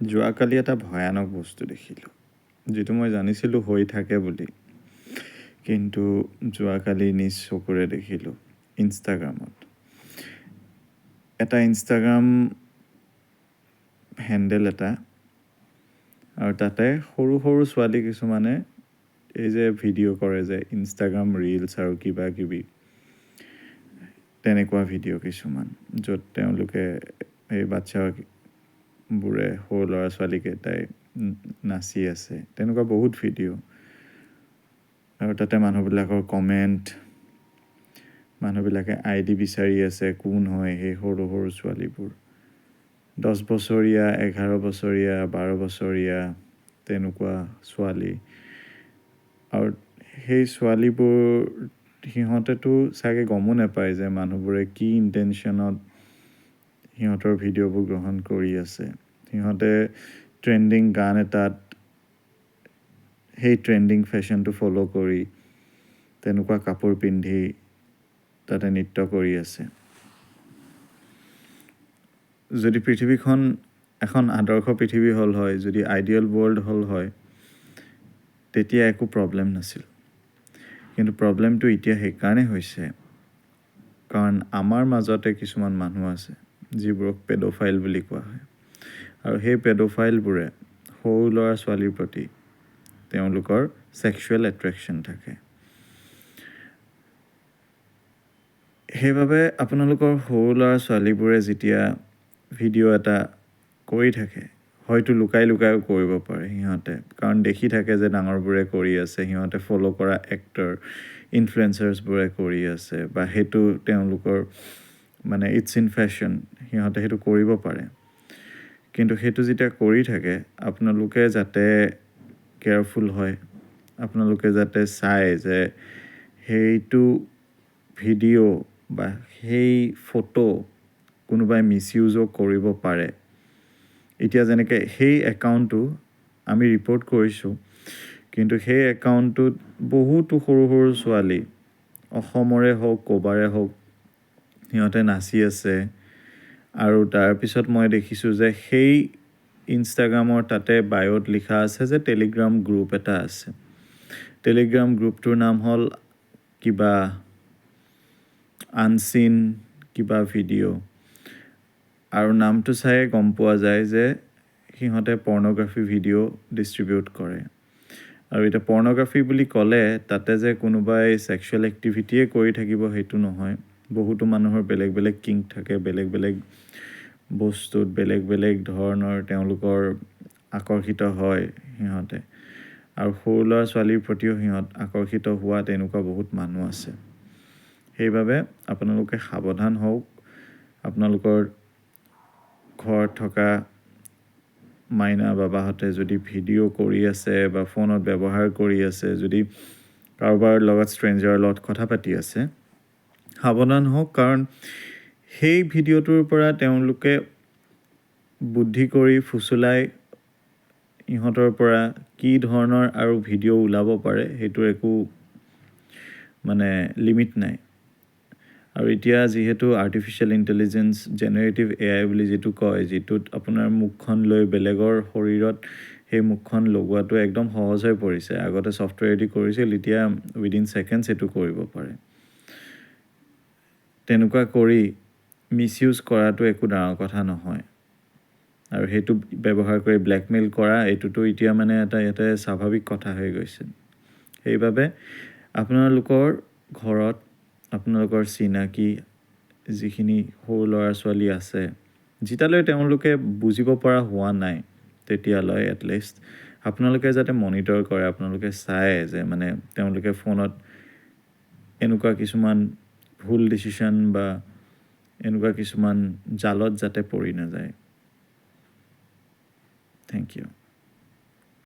যোৱাকালি এটা ভয়ানক বস্তু দেখিলোঁ, যিটো মই জানিছিলোঁ হৈ থাকে বুলি, কিন্তু যোৱাকালি নিজ চকুৰে দেখিলোঁ ইনষ্টাগ্ৰামত। এটা ইনষ্টাগ্ৰাম হেণ্ডেল এটা, আৰু তাতে সৰু সৰু ছোৱালী কিছুমানে এই যে ভিডিঅ' কৰে যে ইনষ্টাগ্ৰাম ৰিলছ আৰু কিবা কিবি, তেনেকুৱা ভিডিঅ' কিছুমান, য'ত তেওঁলোকে এই বাচ্চাবোৰে সৰু ল'ৰা ছোৱালীকেইটাই নাচি আছে, তেনেকুৱা বহুত ভিডিঅ'। আৰু তাতে মানুহবিলাকৰ কমেণ্ট, মানুহবিলাকে ID বিচাৰি আছে কোন হয় সেই সৰু সৰু ছোৱালীবোৰ, 10 বছৰীয়া, 11 বছৰীয়া, 12 বছৰীয়া তেনেকুৱা ছোৱালী। আৰু সেই ছোৱালীবোৰ সিহঁতেতো চাগে গমো নাপায় যে মানুহবোৰে কি ইণ্টেনশ্যনত সিহঁতৰ ভিডিঅ'বোৰ গ্ৰহণ কৰি আছে। সিহঁতে ট্ৰেণ্ডিং গান এটাত সেই ট্ৰেণ্ডিং ফেশ্বনটো ফ'ল' কৰি তেনেকুৱা কাপোৰ পিন্ধি তাতে নৃত্য কৰি আছে। যদি পৃথিৱীখন এখন আদৰ্শ পৃথিৱী হ'ল হয়, যদি আইডিয়েল ৱৰ্ল্ড হ'ল হয়, তেতিয়া একো প্ৰব্লেম নাছিল। কিন্তু প্ৰব্লেমটো এতিয়া সেইকাৰণে হৈছে কাৰণ আমাৰ মাজতে কিছুমান মানুহ আছে যিবোৰক পেডোফাইল বুলি কোৱা হয়, আৰু সেই পেডোফাইলবোৰে সৰু ল'ৰা ছোৱালীৰ প্ৰতি তেওঁলোকৰ ছেক্সুৱেল এট্ৰেকশ্যন থাকে। সেইবাবে আপোনালোকৰ সৰু ল'ৰা ছোৱালীবোৰে যেতিয়া ভিডিঅ' এটা কৰি থাকে, হয়তো লুকাই লুকাইও কৰিব পাৰে সিহঁতে, কাৰণ দেখি থাকে যে ডাঙৰবোৰে কৰি আছে, সিহঁতে ফ'ল' কৰা এক্টৰ ইনফ্লুৱেঞ্চাৰ্ছবোৰে কৰি আছে, বা সেইটো তেওঁলোকৰ মানে ইটছ ইন ফেশ্বন, সিহঁতে সেইটো কৰিব পাৰে। কিন্তু সেইটো যেতিয়া কৰি থাকে, আপোনালোকে যাতে কেয়াৰফুল হয়, আপোনালোকে যাতে চায় যে সেইটো ভিডিঅ' বা সেই ফটো কোনোবাই মিছইউজো কৰিব পাৰে। এতিয়া যেনেকৈ সেই একাউণ্টটো আমি ৰিপৰ্ট কৰিছোঁ, কিন্তু সেই একাউণ্টটোত বহুতো সৰু সৰু ছোৱালী, অসমৰে হওক ক'বাৰে হওক, সিহঁতে নাচি আছে। আৰু তাৰপিছত মই দেখিছোঁ যে সেই ইনষ্টাগ্ৰামৰ তাতে বায়'ত লিখা আছে যে টেলিগ্ৰাম গ্ৰুপ এটা আছে। টেলিগ্ৰাম গ্ৰুপটোৰ নাম হ'ল কিবা আনচিন কিবা ভিডিঅ', আৰু নামটো চায়ে গম পোৱা যায় যে সিহঁতে পৰ্ণগ্ৰাফি ভিডিঅ' ডিষ্ট্ৰিবিউট কৰে। আৰু এতিয়া পৰ্ণগ্ৰাফি বুলি ক'লে তাতে যে কোনোবাই ছেক্সুৱেল এক্টিভিটিয়ে কৰি থাকিব সেইটো নহয়। বহুতো মানুহৰ বেলেগ বেলেগ কিংক থাকে, বেলেগ বেলেগ বস্তুত বেলেগ বেলেগ ধৰণৰ তেওঁলোকৰ আকৰ্ষিত হয় সিহঁতে, আৰু সৰু ল'ৰা ছোৱালীৰ প্ৰতিও সিহঁত আকৰ্ষিত হোৱা তেনেকুৱা বহুত মানুহ আছে। সেইবাবে আপোনালোকে সাৱধান হওক। আপোনালোকৰ ঘৰত থকা মাইনা বাবাহঁতে যদি ভিডিঅ' কৰি আছে বা ফোনত ব্যৱহাৰ কৰি আছে, যদি কাৰোবাৰ লগত ষ্ট্ৰেঞ্জাৰৰ লগত কথা পাতি আছে, সাৱধান হওক, কাৰণ সেই ভিডিঅ'টোৰ পৰা তেওঁলোকে বুদ্ধি কৰি ফুচুলাই ইহঁতৰ পৰা কি ধৰণৰ আৰু ভিডিঅ' ওলাব পাৰে সেইটোৰ একো মানে লিমিট নাই। আৰু এতিয়া যিহেতু আৰ্টিফিচিয়েল ইণ্টেলিজেঞ্চ জেনেৰেটিভ AI বুলি যিটো কয়, যিটোত আপোনাৰ মুখখন লৈ বেলেগৰ শৰীৰত সেই মুখখন লগোৱাটো একদম সহজ হৈ পৰিছে। আগতে ছফ্টৱেৰেদি কৰিছিল, এতিয়া উইদিন ছেকেণ্ডছ সেইটো কৰিব পাৰে। তেনেকুৱা কৰি মিছইউজ কৰাটো একো ডাঙৰ কথা নহয়। আৰু সেইটো ব্যৱহাৰ কৰি ব্লেকমেইল কৰা, এইটোতো এতিয়া মানে এটা ইয়াতে স্বাভাৱিক কথা হৈ গৈছে। সেইবাবে আপোনালোকৰ ঘৰত আপোনালোকৰ চিনাকি যিখিনি সৰু ল'ৰা ছোৱালী আছে, যেতিয়ালৈ তেওঁলোকে বুজিব পৰা হোৱা নাই তেতিয়ালৈ এটলিষ্ট আপোনালোকে যাতে মনিটৰ কৰে, আপোনালোকে চায় যে মানে তেওঁলোকে ফোনত এনেকুৱা কিছুমান ভুল ডিচিশ্যন বা এনেকুৱা কিছুমান জালত যাতে পৰি নাযায়। Thank U.